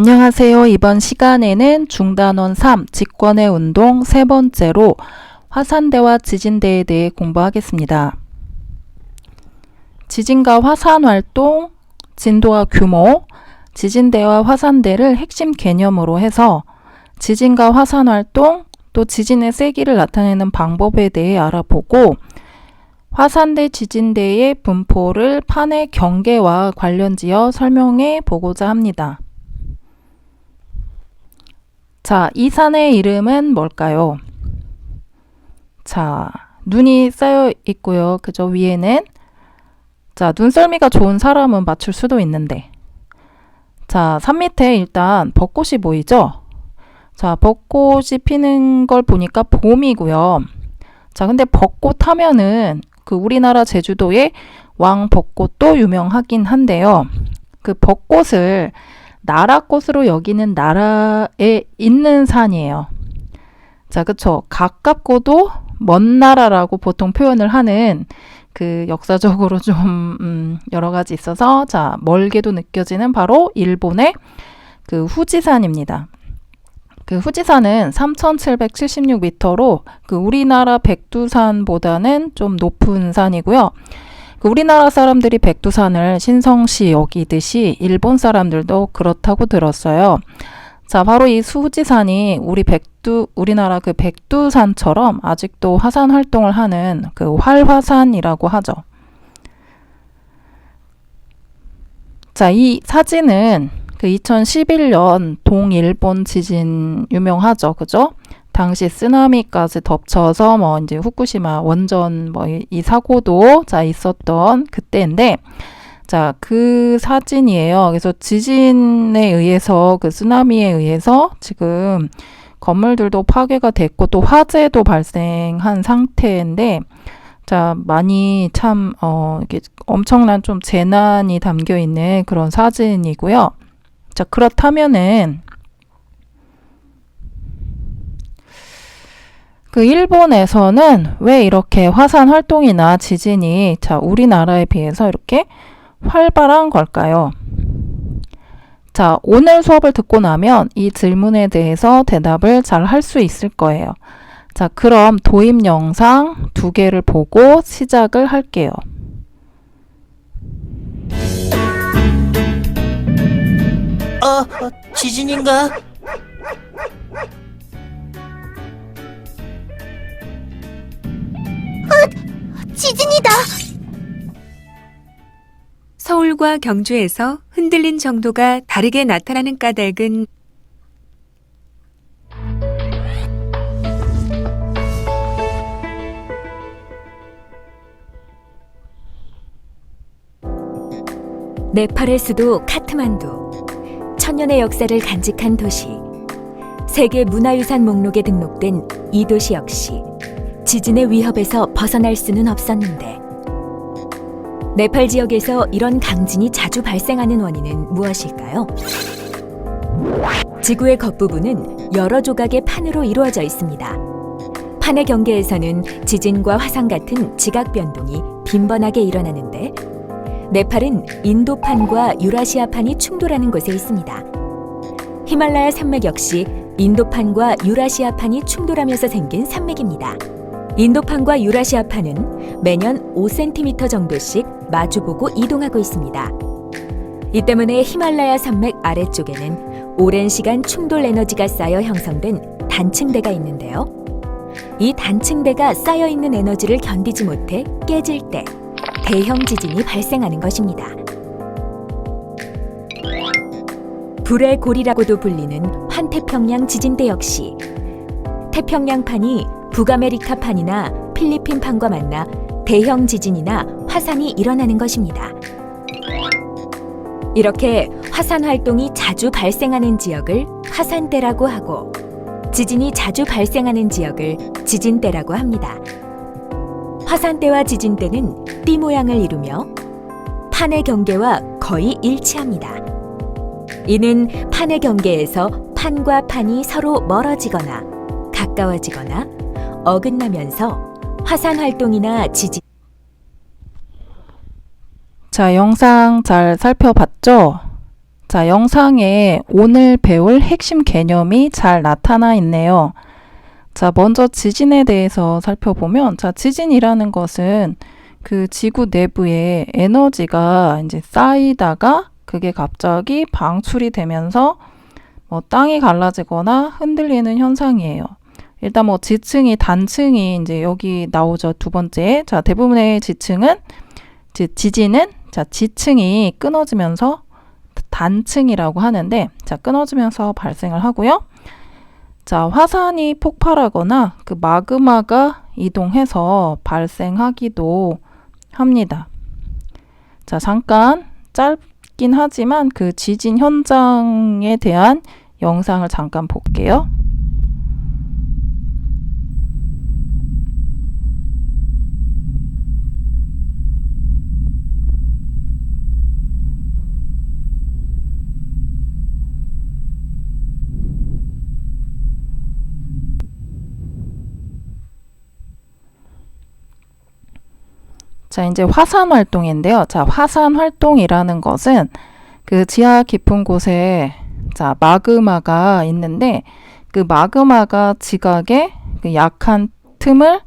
안녕하세요. 이번 시간에는 중단원 3 직권의 운동 세 번째로 화산대와 지진대에 대해 공부하겠습니다. 지진과 화산 활동, 진도와 규모, 지진대와 화산대를 핵심 개념으로 해서 지진과 화산 활동, 또 지진의 세기를 나타내는 방법에 대해 알아보고 화산대, 지진대의 분포를 판의 경계와 관련지어 설명해 보고자 합니다. 자, 이 산의 이름은 뭘까요? 자, 눈이 쌓여 있고요. 그죠? 위에는. 자, 눈썰미가 좋은 사람은 맞출 수도 있는데. 자, 산 밑에 일단 벚꽃이 보이죠? 자, 벚꽃이 피는 걸 보니까 봄이고요. 자, 근데 벚꽃 하면은 그 우리나라 제주도의 왕벚꽃도 유명하긴 한데요. 그 벚꽃을 나라꽃으로 여기는 나라에 있는 산이에요. 자, 그쵸. 가깝고도 먼 나라라고 보통 표현을 하는 그 역사적으로 좀 여러 가지 있어서 자, 멀게도 느껴지는 바로 일본의 그 후지산입니다. 그 후지산은 3,776m로 그 우리나라 백두산보다는 좀 높은 산이고요. 그 우리나라 사람들이 백두산을 신성시 여기듯이 일본 사람들도 그렇다고 들었어요. 자, 바로 이 후지산이 우리나라 그 백두산처럼 아직도 화산 활동을 하는 그 활화산이라고 하죠. 자, 이 사진은 그 2011년 동일본 지진 유명하죠. 그죠? 당시 쓰나미까지 덮쳐서 이제 후쿠시마 원전 이 사고도 자 있었던 그때인데 자, 그 사진이에요. 그래서 지진에 의해서 그 쓰나미에 의해서 지금 건물들도 파괴가 됐고 또 화재도 발생한 상태인데 자, 많이 참 이렇게 엄청난 좀 재난이 담겨 있는 그런 사진이고요. 자, 그렇다면은 그 일본에서는 왜 이렇게 화산 활동이나 지진이 자, 우리나라에 비해서 이렇게 활발한 걸까요? 자, 오늘 수업을 듣고 나면 이 질문에 대해서 대답을 잘 할 수 있을 거예요. 자, 그럼 도입 영상 2개를 보고 시작을 할게요. 지진인가? 지진이다! 서울과 경주에서 흔들린 정도가 다르게 나타나는 까닭은 네팔의 수도 카트만두, 천년의 역사를 간직한 도시, 세계 문화유산 목록에 등록된 이 도시 역시 지진의 위협에서 벗어날 수는 없었는데 네팔 지역에서 이런 강진이 자주 발생하는 원인은 무엇일까요? 지구의 겉부분은 여러 조각의 판으로 이루어져 있습니다. 판의 경계에서는 지진과 화산 같은 지각 변동이 빈번하게 일어나는데 네팔은 인도판과 유라시아판이 충돌하는 곳에 있습니다. 히말라야 산맥 역시 인도판과 유라시아판이 충돌하면서 생긴 산맥입니다. 인도판과 유라시아판은 매년 5cm 정도씩 마주보고 이동하고 있습니다. 이 때문에 히말라야 산맥 아래쪽에는 오랜 시간 충돌 에너지가 쌓여 형성된 단층대가 있는데요. 이 단층대가 쌓여있는 에너지를 견디지 못해 깨질 때 대형 지진이 발생하는 것입니다. 불의 골이라고도 불리는 환태평양 지진대 역시 태평양판이 북아메리카판이나 필리핀판과 만나 대형 지진이나 화산이 일어나는 것입니다. 이렇게 화산 활동이 자주 발생하는 지역을 화산대라고 하고 지진이 자주 발생하는 지역을 지진대라고 합니다. 화산대와 지진대는 띠 모양을 이루며 판의 경계와 거의 일치합니다. 이는 판의 경계에서 판과 판이 서로 멀어지거나 가까워지거나 어긋나면서 화산 활동이나 지진 자, 영상 잘 살펴봤죠? 자, 영상에 오늘 배울 핵심 개념이 잘 나타나 있네요. 자, 먼저 지진에 대해서 살펴보면, 자, 지진이라는 것은 그 지구 내부에 에너지가 이제 쌓이다가 그게 갑자기 방출이 되면서 뭐 땅이 갈라지거나 흔들리는 현상이에요. 일단 뭐 지층이 단층이 이제 여기 나오죠. 두 번째. 자, 대부분의 지진은 자, 지층이 끊어지면서 단층이라고 하는데, 자, 끊어지면서 발생을 하고요. 자, 화산이 폭발하거나 그 마그마가 이동해서 발생하기도 합니다. 자, 잠깐 짧긴 하지만 그 지진 현장에 대한 영상을 잠깐 볼게요. 자, 이제 화산 활동인데요. 자, 화산 활동이라는 것은 그 지하 깊은 곳에 자, 마그마가 있는데 그 마그마가 지각에 그 약한 틈을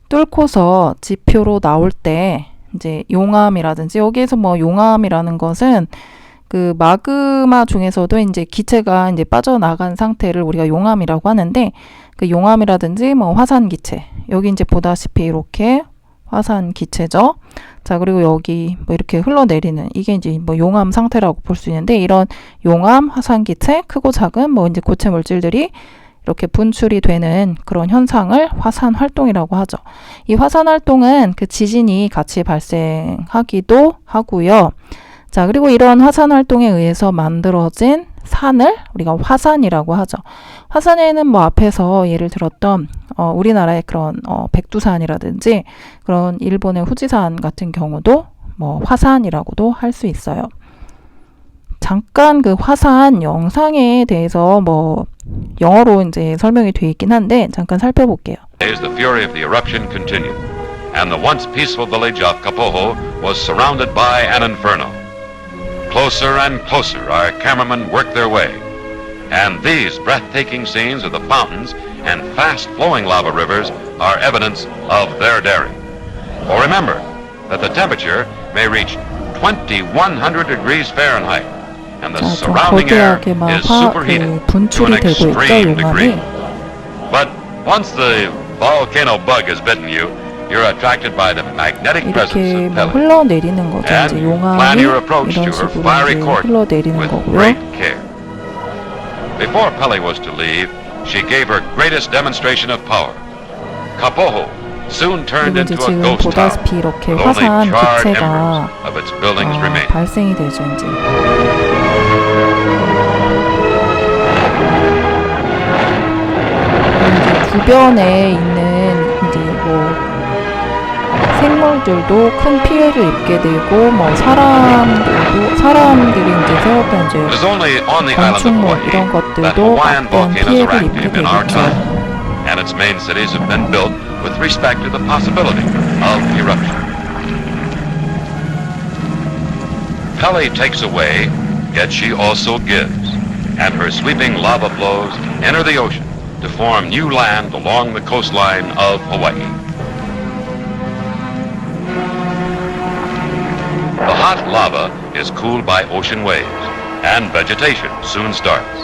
뚫고서 지표로 나올 때 이제 용암이라든지 여기에서 뭐 용암이라는 것은 그 마그마 중에서도 이제 기체가 이제 빠져나간 상태를 우리가 용암이라고 하는데 그 용암이라든지 뭐 화산 기체 여기 이제 보다시피 이렇게 화산 기체죠. 자, 그리고 여기 뭐 이렇게 흘러내리는 이게 이제 뭐 용암 상태라고 볼 수 있는데 이런 용암, 화산 기체, 크고 작은 뭐 이제 고체 물질들이 이렇게 분출이 되는 그런 현상을 화산 활동이라고 하죠. 이 화산 활동은 그 지진이 같이 발생하기도 하고요. 자, 그리고 이런 화산 활동에 의해서 만들어진 산을 우리가 화산이라고 하죠. 화산에는 뭐 앞에서 예를 들었던 우리나라의 그런 백두산이라든지 그런 일본의 후지산 같은 경우도 뭐 화산이라고도 할 수 있어요. 잠깐 그 화산 영상에 대해서 뭐 영어로 이제 설명이 되어 있긴 한데 잠깐 살펴볼게요. As the fury of the eruption continued, and the once peaceful village of Kapoho was surrounded by an inferno. Closer and closer our cameramen worked their way, and these breathtaking scenes of the fountains and fast-flowing lava rivers are evidence of their daring. For remember that the temperature may reach 2100 degrees Fahrenheit, and the 자, 좀 surrounding air 거대하게 막 is superheated to 분출이 an 되고 있죠, extreme degree. 용암이. But once the volcano bug has bitten you, you're attracted by the magnetic presence 이렇게 of 뭐 Pele. 흘러내리는 거죠. And 이제 plan 용암이 your approach to 이런 her 식으로 fiery 이제 court 흘러내리는 with 거고요. great care. Before Pele was to leave, she gave her greatest demonstration of power. Kapoho soon turned 그리고 이제 into a 지금 ghost town, 보다시피 이렇게 with 화산 only charred 기체가 embers of its buildings remain. 발생이 되죠. 이제 주변에 있는 이제 뭐 생물들도 큰 피해를 입게 되고 뭐 사람들이 이제 세웠던 이제 It is only on the island of 건축물 Hawaii 이런 that 것들도 Hawaiian 막대한 volcanoes 피해를 are 입게 active in our 되겠죠. time, and its main cities have been built with respect to the possibility of eruption. Pele takes away, yet she also gives, and her sweeping lava flows enter the ocean to form new land along the coastline of Hawaii. The hot lava is cooled by ocean waves, and vegetation soon starts.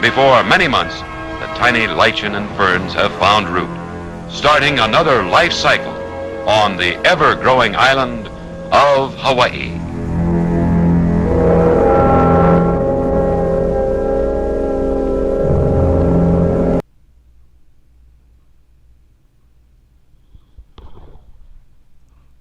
Before many months, the tiny lichen and ferns have found root, starting another life cycle on the ever-growing island of Hawaii.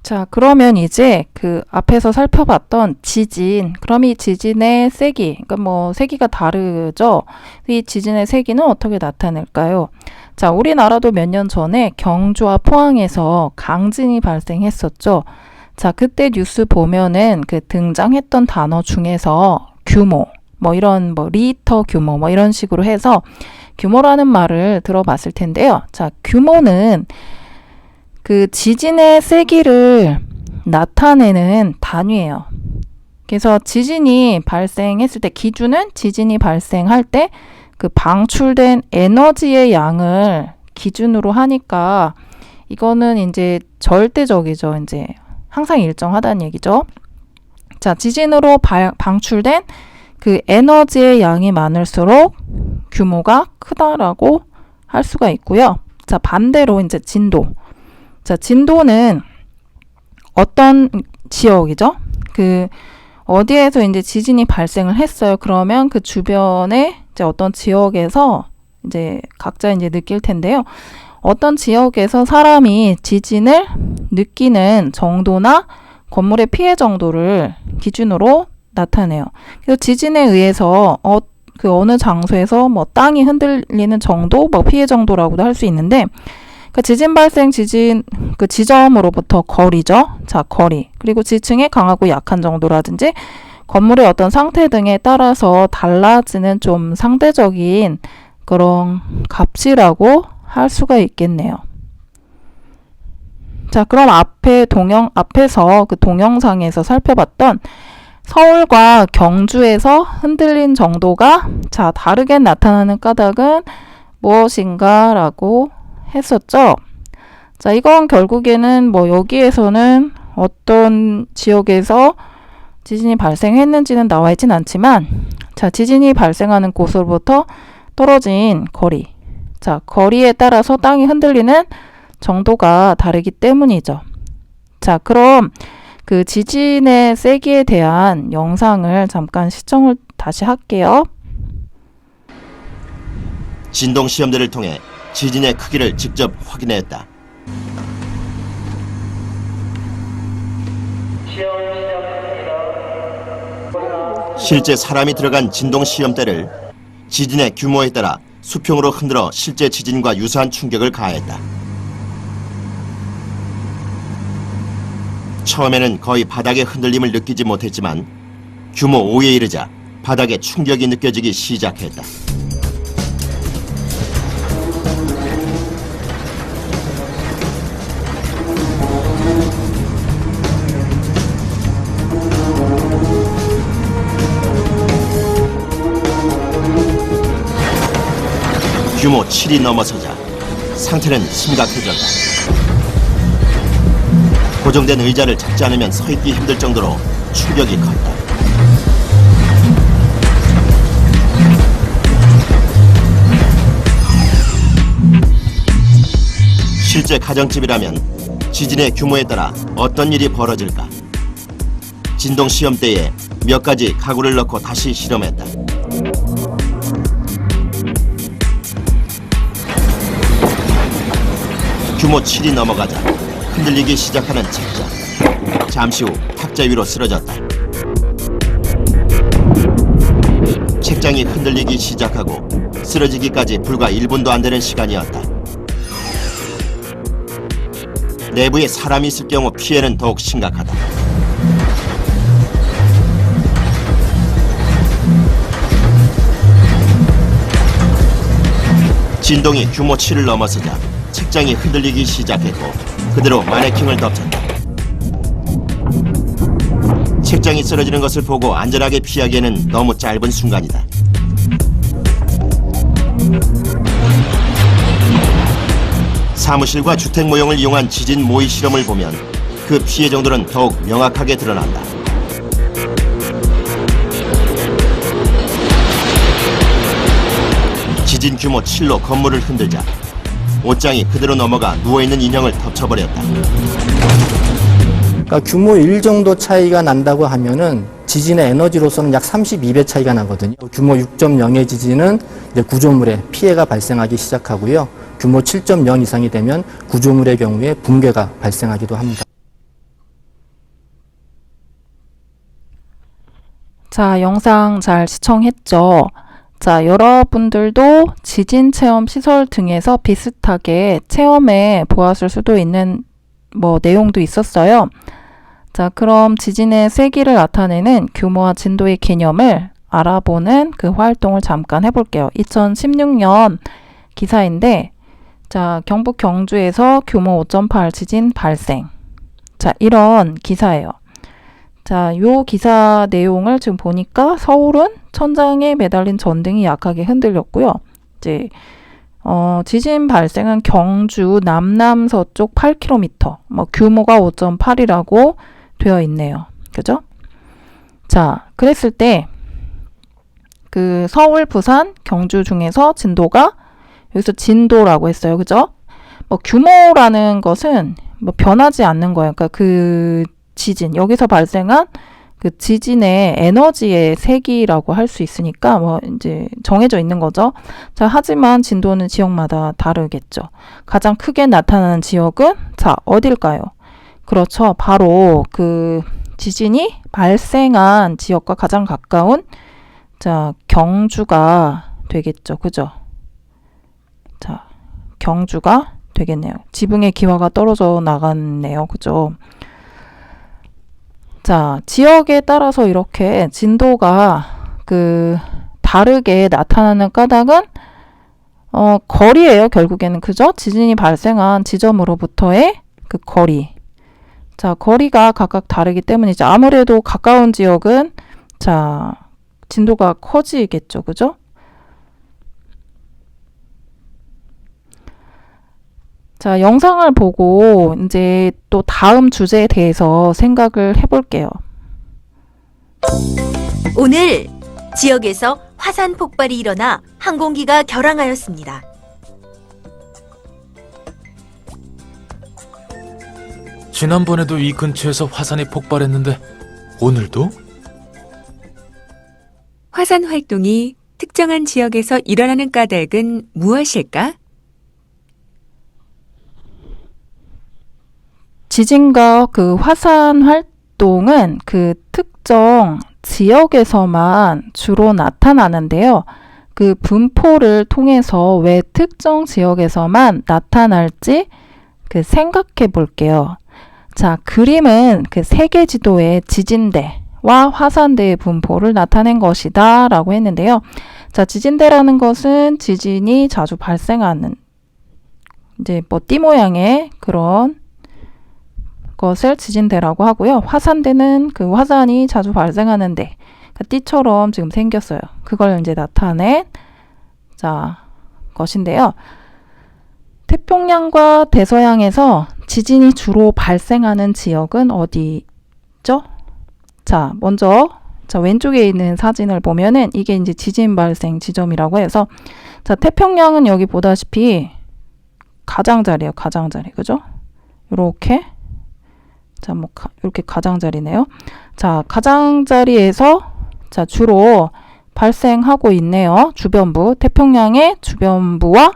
자, 그러면 이제 그 앞에서 살펴봤던 지진, 그럼 이 지진의 세기, 그러니까 뭐 세기가 다르죠? 이 지진의 세기는 어떻게 나타낼까요? 자, 우리나라도 몇 년 전에 경주와 포항에서 강진이 발생했었죠. 자, 그때 뉴스 보면은 그 등장했던 단어 중에서 규모, 뭐 이런 뭐 리터 규모, 뭐 이런 식으로 해서 규모라는 말을 들어봤을 텐데요. 자, 규모는 그 지진의 세기를 나타내는 단위예요. 그래서 지진이 발생했을 때 기준은 지진이 발생할 때 그 방출된 에너지의 양을 기준으로 하니까 이거는 이제 절대적이죠. 이제 항상 일정하다는 얘기죠. 자, 지진으로 방출된 그 에너지의 양이 많을수록 규모가 크다라고 할 수가 있고요. 자, 반대로 이제 진도. 자, 진도는 어떤 지역이죠? 그 어디에서 이제 지진이 발생을 했어요. 그러면 그 주변에 이제 어떤 지역에서 이제 각자 이제 느낄 텐데요. 어떤 지역에서 사람이 지진을 느끼는 정도나 건물의 피해 정도를 기준으로 나타내요. 그래서 지진에 의해서 그 어느 장소에서 뭐 땅이 흔들리는 정도, 뭐 피해 정도라고도 할 수 있는데, 그 지진 발생 그 지점으로부터 거리죠. 자, 거리. 그리고 지층의 강하고 약한 정도라든지 건물의 어떤 상태 등에 따라서 달라지는 좀 상대적인 그런 값이라고 할 수가 있겠네요. 자, 그럼 앞에서 그 동영상에서 살펴봤던 서울과 경주에서 흔들린 정도가 자, 다르게 나타나는 까닭은 무엇인가 라고 했었죠. 자, 이건 결국에는 뭐 여기에서는 어떤 지역에서 지진이 발생했는지는 나와 있진 않지만, 자, 지진이 발생하는 곳으로부터 떨어진 거리. 자, 거리에 따라서 땅이 흔들리는 정도가 다르기 때문이죠. 자, 그럼 그 지진의 세기에 대한 영상을 잠깐 시청을 다시 할게요. 진동 시험대를 통해 지진의 크기를 직접 확인했다. 실제 사람이 들어간 진동 시험대를 지진의 규모에 따라 수평으로 흔들어 실제 지진과 유사한 충격을 가했다. 처음에는 거의 바닥의 흔들림을 느끼지 못했지만 규모 5에 이르자 바닥에 충격이 느껴지기 시작했다. 규모 7이 넘어서자 상태는 심각해졌다. 고정된 의자를 잡지 않으면 서 있기 힘들 정도로 충격이 컸다. 실제 가정집이라면 지진의 규모에 따라 어떤 일이 벌어질까? 진동 시험대에 몇 가지 가구를 넣고 다시 실험했다. 규모 7이 넘어가자 흔들리기 시작하는 책자. 잠시 후 탁자 위로 쓰러졌다. 책장이 흔들리기 시작하고 쓰러지기까지 불과 1분도 안 되는 시간이었다. 내부에 사람이 있을 경우 피해는 더욱 심각하다. 진동이 규모 7을 넘어서자 책장이 흔들리기 시작했고 그대로 마네킹을 덮쳤다. 책장이 쓰러지는 것을 보고 안전하게 피하기에는 너무 짧은 순간이다. 사무실과 주택 모형을 이용한 지진 모의 실험을 보면 그 피해 정도는 더욱 명확하게 드러난다. 지진 규모 7로 건물을 흔들자 옷장이 그대로 넘어가 누워있는 인형을 덮쳐버렸다. 그러니까 규모 1 정도 차이가 난다고 하면은 지진의 에너지로서는 약 32배 차이가 나거든요. 규모 6.0의 지진은 이제 구조물에 피해가 발생하기 시작하고요. 규모 7.0 이상이 되면 구조물의 경우에 붕괴가 발생하기도 합니다. 자, 영상 잘 시청했죠? 자, 여러분들도 지진 체험 시설 등에서 비슷하게 체험해 보았을 수도 있는 뭐 내용도 있었어요. 자, 그럼 지진의 세기를 나타내는 규모와 진도의 개념을 알아보는 그 활동을 잠깐 해볼게요. 2016년 기사인데, 자, 경북 경주에서 규모 5.8 지진 발생. 자, 이런 기사예요. 자, 요 기사 내용을 지금 보니까 서울은 천장에 매달린 전등이 약하게 흔들렸고요. 이제 지진 발생한 경주 남남서쪽 8km, 뭐 규모가 5.8이라고 되어 있네요. 그죠? 자, 그랬을 때 그 서울, 부산, 경주 중에서 진도가 여기서 진도라고 했어요. 그죠? 뭐 규모라는 것은 뭐 변하지 않는 거예요. 그러니까 그 지진, 여기서 발생한 그 지진의 에너지의 세기라고 할 수 있으니까 뭐 이제 정해져 있는 거죠. 자, 하지만 진도는 지역마다 다르겠죠. 가장 크게 나타나는 지역은 자, 어딜까요? 그렇죠. 바로 그 지진이 발생한 지역과 가장 가까운 자, 경주가 되겠죠. 그죠? 자, 경주가 되겠네요. 지붕의 기와가 떨어져 나갔네요. 그죠? 자, 지역에 따라서 이렇게 진도가 그 다르게 나타나는 까닭은 거리예요. 결국에는 그죠? 지진이 발생한 지점으로부터의 그 거리. 자, 거리가 각각 다르기 때문이죠. 아무래도 가까운 지역은 자, 진도가 커지겠죠. 그죠? 자, 영상을 보고 이제 또 다음 주제에 대해서 생각을 해볼게요. 오늘 지역에서 화산 폭발이 일어나 항공기가 결항하였습니다. 지난번에도 이 근처에서 화산이 폭발했는데 오늘도? 화산 활동이 특정한 지역에서 일어나는 까닭은 무엇일까? 지진과 그 화산 활동은 그 특정 지역에서만 주로 나타나는데요. 그 분포를 통해서 왜 특정 지역에서만 나타날지 그 생각해 볼게요. 자, 그림은 그 세계 지도의 지진대와 화산대의 분포를 나타낸 것이다 라고 했는데요. 자, 지진대라는 것은 지진이 자주 발생하는 이제 뭐 띠 모양의 그런 것을 지진대라고 하고요. 화산대는 그 화산이 자주 발생하는데 그 띠처럼 지금 생겼어요. 그걸 이제 나타낸 자 것인데요. 태평양과 대서양에서 지진이 주로 발생하는 지역은 어디죠? 자, 먼저 자 왼쪽에 있는 사진을 보면은 이게 이제 지진 발생 지점이라고 해서 자 태평양은 여기 보다시피 가장자리예요. 가장자리 그죠? 요렇게 자, 뭐 이렇게 가장자리네요. 자, 가장자리에서 자 주로 발생하고 있네요. 주변부 태평양의 주변부와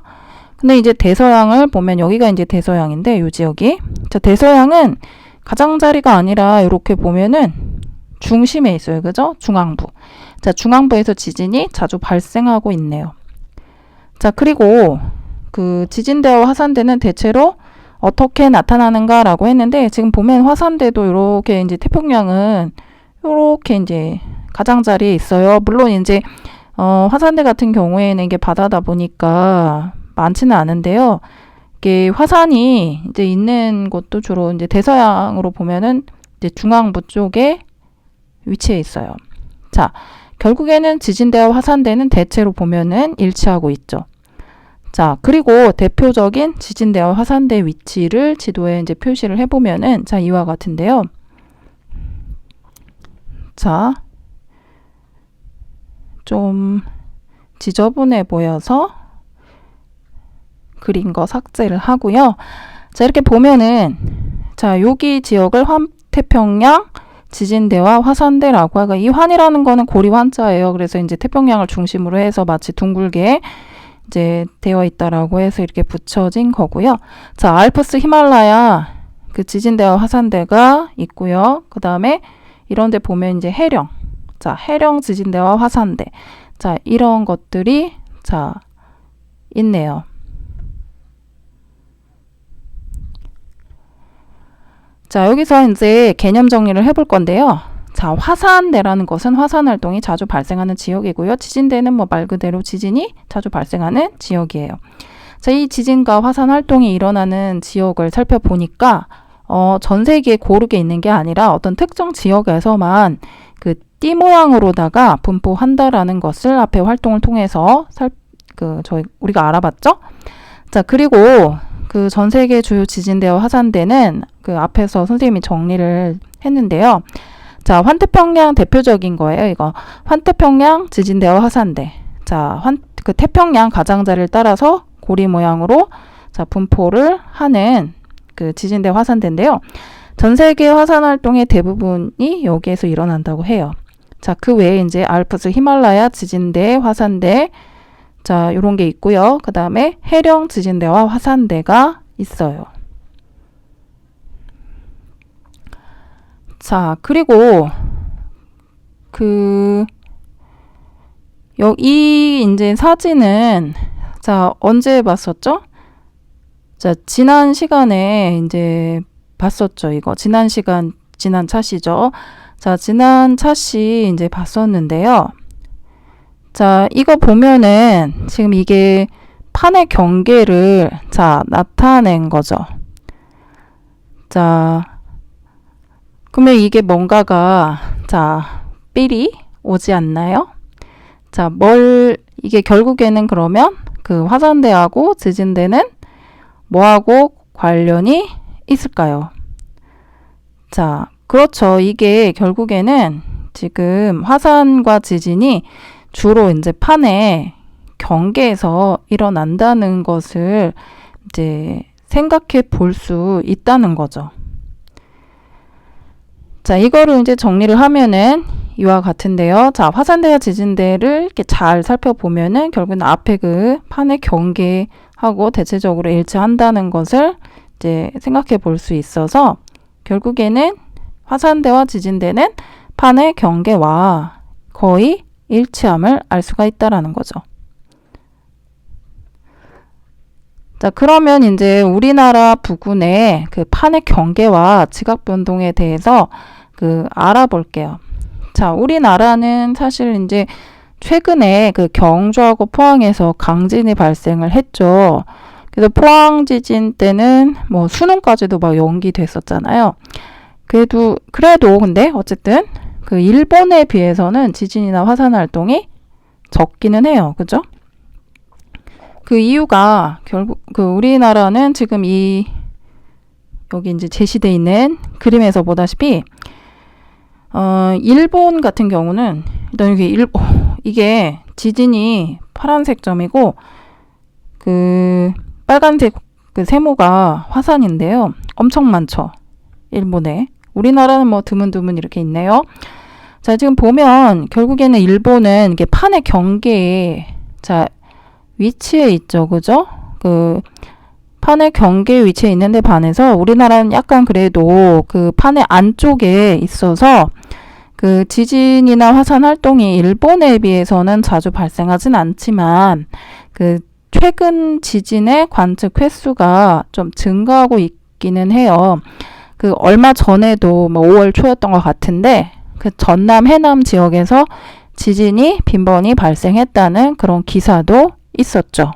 근데 이제 대서양을 보면 여기가 이제 대서양인데 요 지역이 자 대서양은 가장자리가 아니라 이렇게 보면은 중심에 있어요. 그죠? 중앙부. 자, 중앙부에서 지진이 자주 발생하고 있네요. 자, 그리고 그 지진대와 화산대는 대체로 어떻게 나타나는가라고 했는데 지금 보면 화산대도 이렇게 이제 태평양은 이렇게 이제 가장자리에 있어요. 물론 이제 화산대 같은 경우에는 이게 바다다 보니까 많지는 않은데요. 이게 화산이 이제 있는 곳도 주로 이제 대서양으로 보면은 이제 중앙부 쪽에 위치해 있어요. 자, 결국에는 지진대와 화산대는 대체로 보면은 일치하고 있죠. 자, 그리고 대표적인 지진대와 화산대 위치를 지도에 이제 표시를 해보면은 자, 이와 같은데요. 자, 좀 지저분해 보여서 그린 거 삭제를 하고요. 자, 이렇게 보면은 자, 여기 지역을 환태평양 지진대와 화산대라고 하고 이 환이라는 거는 고리 환자예요. 그래서 이제 태평양을 중심으로 해서 마치 둥글게 이제 되어 있다라고 해서 이렇게 붙여진 거고요. 자, 알프스 히말라야 그 지진대와 화산대가 있고요. 그 다음에 이런 데 보면 이제 해령. 자, 해령 지진대와 화산대. 자, 이런 것들이 자, 있네요. 자, 여기서 이제 개념 정리를 해볼 건데요. 자, 화산대라는 것은 화산 활동이 자주 발생하는 지역이고요. 지진대는 뭐 말 그대로 지진이 자주 발생하는 지역이에요. 자, 이 지진과 화산 활동이 일어나는 지역을 살펴보니까 전 세계에 고르게 있는 게 아니라 어떤 특정 지역에서만 그 띠 모양으로다가 분포한다라는 것을 앞에 활동을 통해서 우리가 알아봤죠? 자, 그리고 그 전 세계 주요 지진대와 화산대는 그 앞에서 선생님이 정리를 했는데요. 자, 환태평양 대표적인 거예요, 이거. 환태평양 지진대와 화산대. 자, 그 태평양 가장자리를 따라서 고리 모양으로 자, 분포를 하는 그 지진대 화산대인데요. 전 세계 화산 활동의 대부분이 여기에서 일어난다고 해요. 자, 그 외에 이제 알프스 히말라야 지진대, 화산대, 자, 요런 게 있고요. 그 다음에 해령 지진대와 화산대가 있어요. 자, 그리고 이 이제 사진은 자, 언제 봤었죠? 자, 지난 시간에 이제 봤었죠. 이거 지난 차시죠. 자, 지난 차시 이제 봤었는데요. 자, 이거 보면은 지금 이게 판의 경계를 자, 나타낸 거죠. 자, 그러면 이게 뭔가가 자, 삘이 오지 않나요? 자, 이게 결국에는 그러면 그 화산대하고 지진대는 뭐하고 관련이 있을까요? 자, 그렇죠. 이게 결국에는 지금 화산과 지진이 주로 이제 판의 경계에서 일어난다는 것을 이제 생각해 볼 수 있다는 거죠. 자, 이거를 이제 정리를 하면은 이와 같은데요. 자, 화산대와 지진대를 이렇게 잘 살펴보면은 결국은 앞에 그 판의 경계하고 대체적으로 일치한다는 것을 이제 생각해 볼 수 있어서 결국에는 화산대와 지진대는 판의 경계와 거의 일치함을 알 수가 있다라는 거죠. 자, 그러면 이제 우리나라 부근의 그 판의 경계와 지각 변동에 대해서 알아볼게요. 자, 우리나라는 사실 이제 최근에 그 경주하고 포항에서 강진이 발생을 했죠. 그래서 포항 지진 때는 뭐 수능까지도 막 연기됐었잖아요. 그래도 근데 어쨌든 그 일본에 비해서는 지진이나 화산 활동이 적기는 해요. 그죠? 그 이유가 결국 그 우리나라는 지금 여기 이제 제시되어 있는 그림에서 보다시피 일본 같은 경우는 일단 이게 지진이 파란색 점이고 그 빨간색 그 세모가 화산인데요. 엄청 많죠. 일본에. 우리나라는 뭐 드문드문 이렇게 있네요. 자, 지금 보면 결국에는 일본은 이게 판의 경계에 자, 위치에 있죠. 그죠? 그 판의 경계 위치에 있는데 반해서 우리나라는 약간 그래도 그 판의 안쪽에 있어서 그 지진이나 화산 활동이 일본에 비해서는 자주 발생하진 않지만 그 최근 지진의 관측 횟수가 좀 증가하고 있기는 해요. 그 얼마 전에도 뭐 5월 초였던 것 같은데 그 전남 해남 지역에서 지진이 빈번히 발생했다는 그런 기사도 있었죠.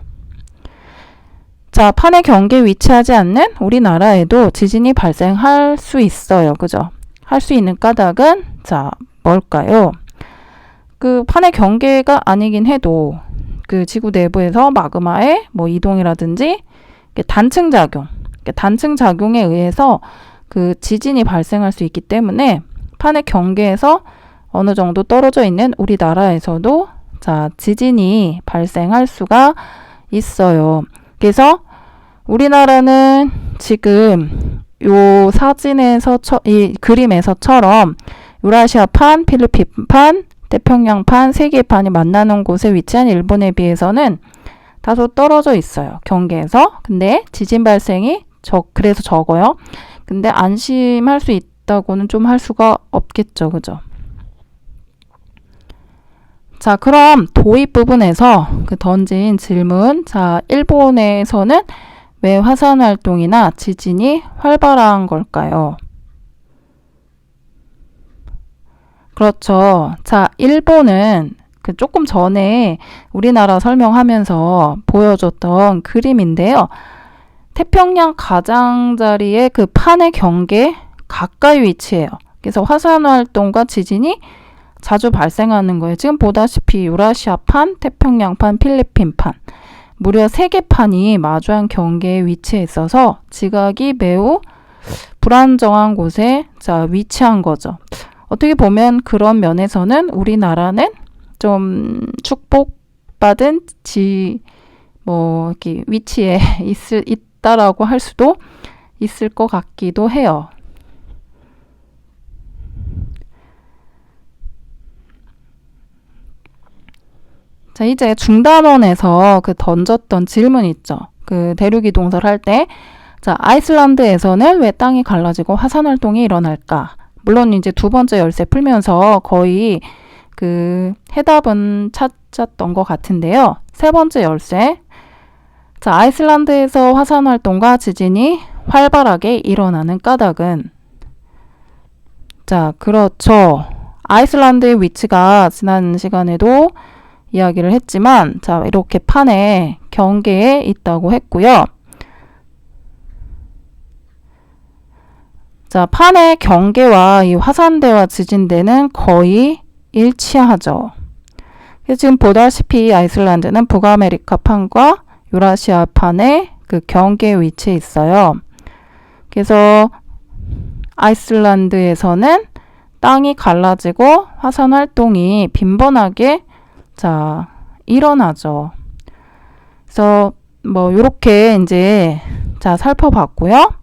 자, 판의 경계에 위치하지 않는 우리나라에도 지진이 발생할 수 있어요. 그죠? 할 수 있는 까닭은 자, 뭘까요? 그 판의 경계가 아니긴 해도 그 지구 내부에서 마그마의 뭐 이동이라든지 단층 작용에 의해서 그 지진이 발생할 수 있기 때문에 판의 경계에서 어느 정도 떨어져 있는 우리나라에서도 자, 지진이 발생할 수가 있어요. 그래서 우리나라는 지금 요 사진에서 이 그림에서처럼 유라시아판, 필리핀판, 태평양판, 세계판이 만나는 곳에 위치한 일본에 비해서는 다소 떨어져 있어요. 경계에서. 근데 지진 발생이 그래서 적어요. 근데 안심할 수 있다고는 좀 할 수가 없겠죠. 그죠? 자, 그럼 도입 부분에서 그 던진 질문. 자, 일본에서는 왜 화산 활동이나 지진이 활발한 걸까요? 그렇죠. 자, 일본은 그 조금 전에 우리나라 설명하면서 보여줬던 그림인데요. 태평양 가장자리의 그 판의 경계 가까이 위치해요. 그래서 화산 활동과 지진이 자주 발생하는 거예요. 지금 보다시피 유라시아판, 태평양판, 필리핀판 무려 3개 판이 마주한 경계에 위치해 있어서 지각이 매우 불안정한 곳에 위치한 거죠. 어떻게 보면 그런 면에서는 우리나라는 좀 축복받은 이렇게 위치에 있다라고 할 수도 있을 것 같기도 해요. 자, 이제 중단원에서 그 던졌던 질문 있죠. 그 대륙이동설 할 때, 자, 아이슬란드에서는 왜 땅이 갈라지고 화산 활동이 일어날까? 물론 이제 두 번째 열쇠 풀면서 거의 그 해답은 찾았던 것 같은데요. 세 번째 열쇠. 자, 아이슬란드에서 화산 활동과 지진이 활발하게 일어나는 까닭은, 자, 그렇죠. 아이슬란드의 위치가 지난 시간에도 이야기를 했지만, 자, 이렇게 판의 경계에 있다고 했고요. 자, 판의 경계와 이 화산대와 지진대는 거의 일치하죠. 그래서 지금 보다시피 아이슬란드는 북아메리카 판과 유라시아 판의 그 경계에 위치해 있어요. 그래서 아이슬란드에서는 땅이 갈라지고 화산 활동이 빈번하게 일어나죠. 그래서 요렇게 이제 살펴봤고요.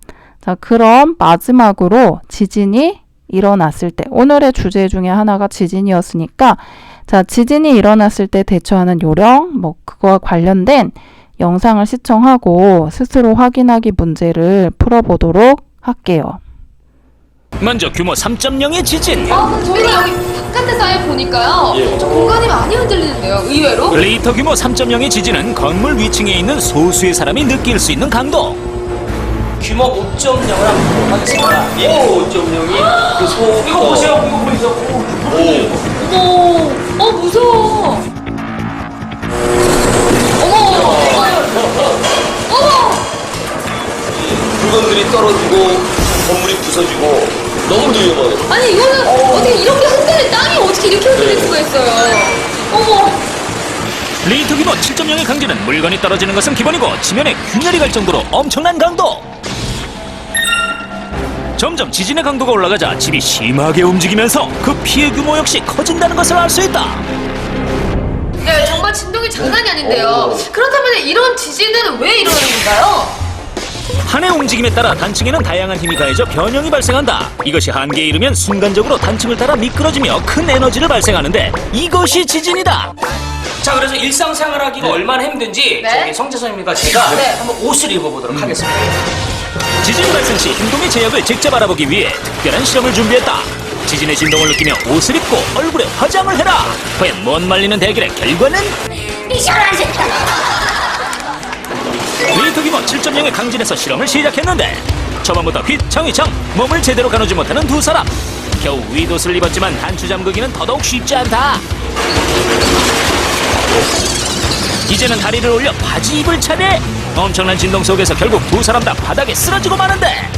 자, 그럼 마지막으로 지진이 일어났을 때, 오늘의 주제 중에 하나가 지진이었으니까, 자, 지진이 일어났을 때 대처하는 요령, 그거와 관련된 영상을 시청하고 스스로 확인하기 문제를 풀어보도록 할게요. 먼저 규모 3.0의 지진. 저희가 여기 바깥에서 보니까요. 저 공간이 많이 흔들리는데요. 의외로. 리히터 규모 3.0의 지진은 건물 위층에 있는 소수의 사람이 느낄 수 있는 강도. 규모 5.0을 한번 보도록 하겠습니다. 예, 5.0이 그 소. 이거 보세요. 이거 보이세요? 어머, 무서워. 어머. 물건들이 떨어지고 건물이 부서지고 너무 위험하네. 아니 이거는 어떻게 이렇게 흔들린 땅이 어떻게 이렇게 흔들릴 수가 있어요? 어머. 리히터 규모 7.0의 강진은 물건이 떨어지는 것은 기본이고 지면에 균열이 갈 정도로 엄청난 강도. 점점 지진의 강도가 올라가자 집이 심하게 움직이면서 그 피해 규모 역시 커진다는 것을 알 수 있다. 네, 정말 진동이 장난이 아닌데요. 그렇다면 이런 지진은 왜 일어나는 건가요? 판의 움직임에 따라 단층에는 다양한 힘이 가해져 변형이 발생한다. 이것이 한계에 이르면 순간적으로 단층을 따라 미끄러지며 큰 에너지를 발생하는데 이것이 지진이다. 자, 그래서 일상생활하기가 얼마나 힘든지 저기 성재 선생님과 제가 한번 옷을 입어보도록 하겠습니다. 지진 발생 시 행동의 제약을 직접 알아보기 위해 특별한 실험을 준비했다. 지진의 진동을 느끼며 옷을 입고 얼굴에 화장을 해라. 과연 못 말리는 대결의 결과는? 미션한 새끼야. 리히터 규모 7.0의 강진에서 실험을 시작했는데 초반부터 휘청휘청 몸을 제대로 가누지 못하는 두 사람. 겨우 윗옷을 입었지만 단추 잠그기는 더더욱 쉽지 않다. 이제는 다리를 올려 바지 입을 차례. 엄청난 진동 속에서 결국 두 사람 다 바닥에 쓰러지고 마는데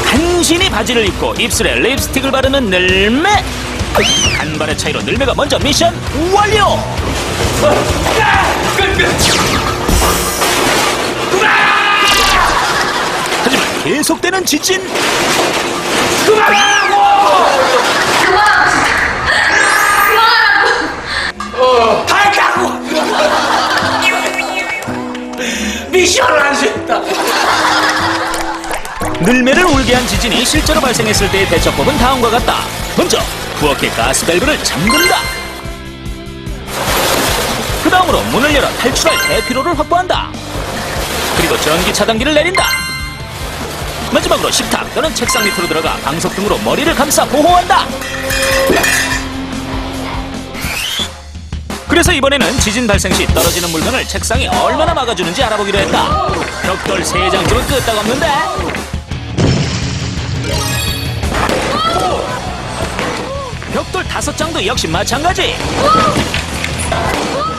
간신히 바지를 입고 입술에 립스틱을 바르는 늘매. 간발의 차이로 늘매가 먼저 미션 완료. 하지만 계속되는 지진. 미션을 할 수 있다. 늘매를 울게 한 지진이 실제로 발생했을 때의 대처법은 다음과 같다. 먼저 부엌의 가스 밸브를 잠근다. 그 다음으로 문을 열어 탈출할 대피로를 확보한다. 그리고 전기 차단기를 내린다. 마지막으로 식탁 또는 책상 밑으로 들어가 방석 등으로 머리를 감싸 보호한다. 그래서 이번에는 지진 발생 시 떨어지는 물건을 책상에 얼마나 막아주는지 알아보기로 했다. 벽돌 3장쯤은 끄떡없는데? 벽돌 5장도 역시 마찬가지.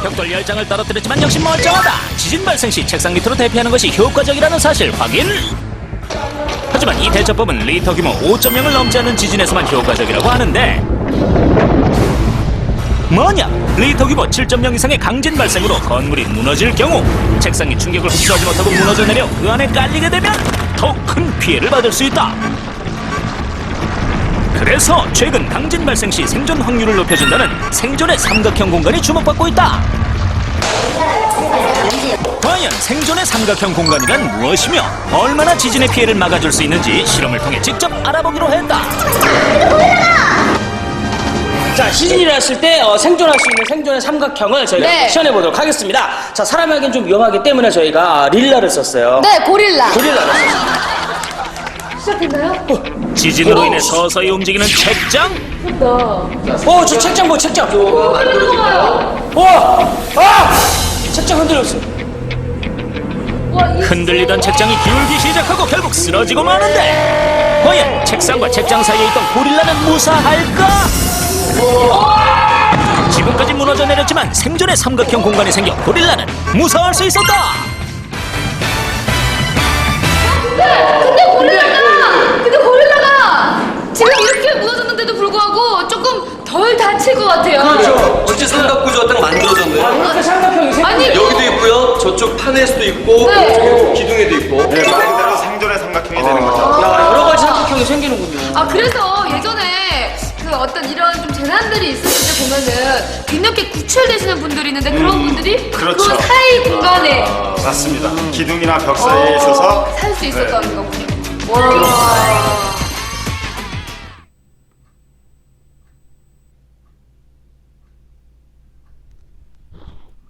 벽돌 10장을 떨어뜨렸지만 역시 멀쩡하다. 지진 발생 시 책상 밑으로 대피하는 것이 효과적이라는 사실 확인. 하지만 이 대처법은 리터 규모 5.0을 넘지 않는 지진에서만 효과적이라고 하는데, 만약 리터 규모 7.0 이상의 강진 발생으로 건물이 무너질 경우 책상이 충격을 흡수하지 못하고 무너져 내려 그 안에 깔리게 되면 더 큰 피해를 받을 수 있다. 그래서 최근 강진 발생 시 생존 확률을 높여준다는 생존의 삼각형 공간이 주목받고 있다. 과연 생존의 삼각형 공간이란 무엇이며 얼마나 지진의 피해를 막아줄 수 있는지 실험을 통해 직접 알아보기로 했다. 자, 지진이 일어났을 때 생존할 수 있는 생존의 삼각형을 저희가 네. 시연해 보도록 하겠습니다. 자, 사람에겐 좀 위험하기 때문에 저희가 릴라를 썼어요. 네, 고릴라. 고릴라를 썼어요. 시작했나요? 지진으로 인해 서서히 움직이는 책장? 저 책장 뭐 책장. 들어가요. 책장 흔들렸어. 흔들리던 책장이 기울기 시작하고 결국 쓰러지고 마는데, 과연 책상과 책장 사이에 있던 고릴라는 무사할까? 지금까지 무너져 내렸지만 생존의 삼각형 공간이 생겨 고릴라는 무사할 수 있었다. 근데 고릴라가 지금 이렇게 무너졌는데도 불구하고 조금 덜 다칠 것 같아요. 그렇죠. 전체 삼각구조가 딱 만들어졌네요. 이렇게 삼각형이 생겨. 아니, 여기도 있고요. 저쪽 판에서도 있고, 네. 저쪽 기둥에도 있고. 말 그대로 생존의 삼각형이 되는 거죠. 여러 가지 삼각형이 생기는군요. 그래서 예전에 그 어떤 이런 좀 재난들이 있었을 때 보면은 뒤늦게 구출되시는 분들이 있는데 그런 분들이 그렇죠. 그 사이 공간에 맞습니다. 기둥이나 벽 사이에 있어서 살 수 있었다는 거군요. 와.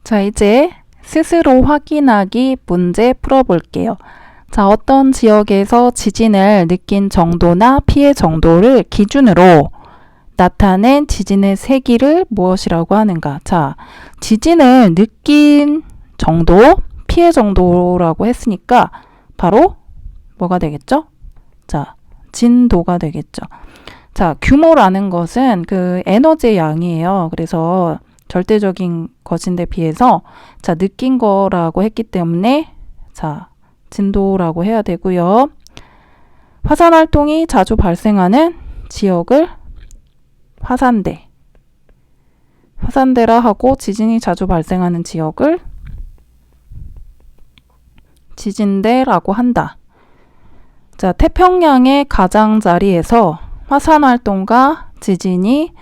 자, 이제 스스로 확인하기 문제 풀어볼게요. 자, 어떤 지역에서 지진을 느낀 정도나 피해 정도를 기준으로 나타낸 지진의 세기를 무엇이라고 하는가? 자, 지진을 느낀 정도, 피해 정도라고 했으니까 바로 뭐가 되겠죠? 자, 진도가 되겠죠. 자, 규모라는 것은 그 에너지의 양이에요. 그래서 절대적인 것인데 비해서 자, 느낀 거라고 했기 때문에 자, 진도라고 해야 되고요. 화산 활동이 자주 발생하는 지역을 화산대라 하고 지진이 자주 발생하는 지역을 지진대라고 한다. 자, 태평양의 가장자리에서 화산 활동과 지진이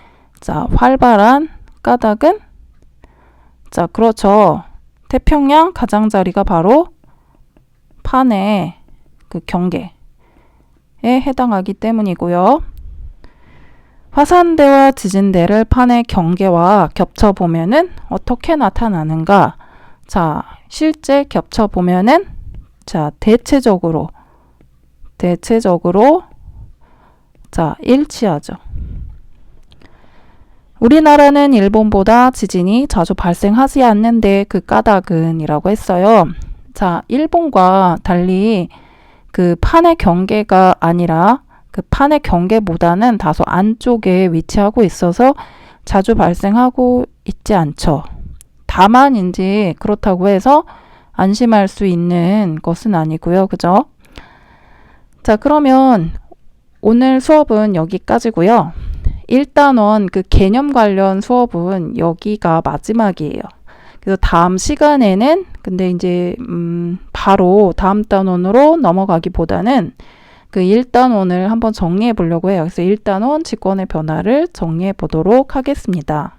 자, 활발한 까닭은 자, 그렇죠. 태평양 가장자리가 바로 판의 그 경계에 해당하기 때문이고요. 화산대와 지진대를 판의 경계와 겹쳐보면은 어떻게 나타나는가? 자, 실제 겹쳐보면은 자, 대체적으로 자, 일치하죠. 우리나라는 일본보다 지진이 자주 발생하지 않는데 그 까닭은 이라고 했어요. 자, 일본과 달리 그 판의 경계가 아니라 그 판의 경계보다는 다소 안쪽에 위치하고 있어서 자주 발생하고 있지 않죠. 다만인지 그렇다고 해서 안심할 수 있는 것은 아니고요. 그죠? 자, 그러면 오늘 수업은 여기까지고요. 1단원 그 개념 관련 수업은 여기가 마지막이에요. 그래서 다음 시간에는 근데 이제 바로 다음 단원으로 넘어가기보다는 그 1단원을 한번 정리해 보려고 해요. 그래서 1단원 직권의 변화를 정리해 보도록 하겠습니다.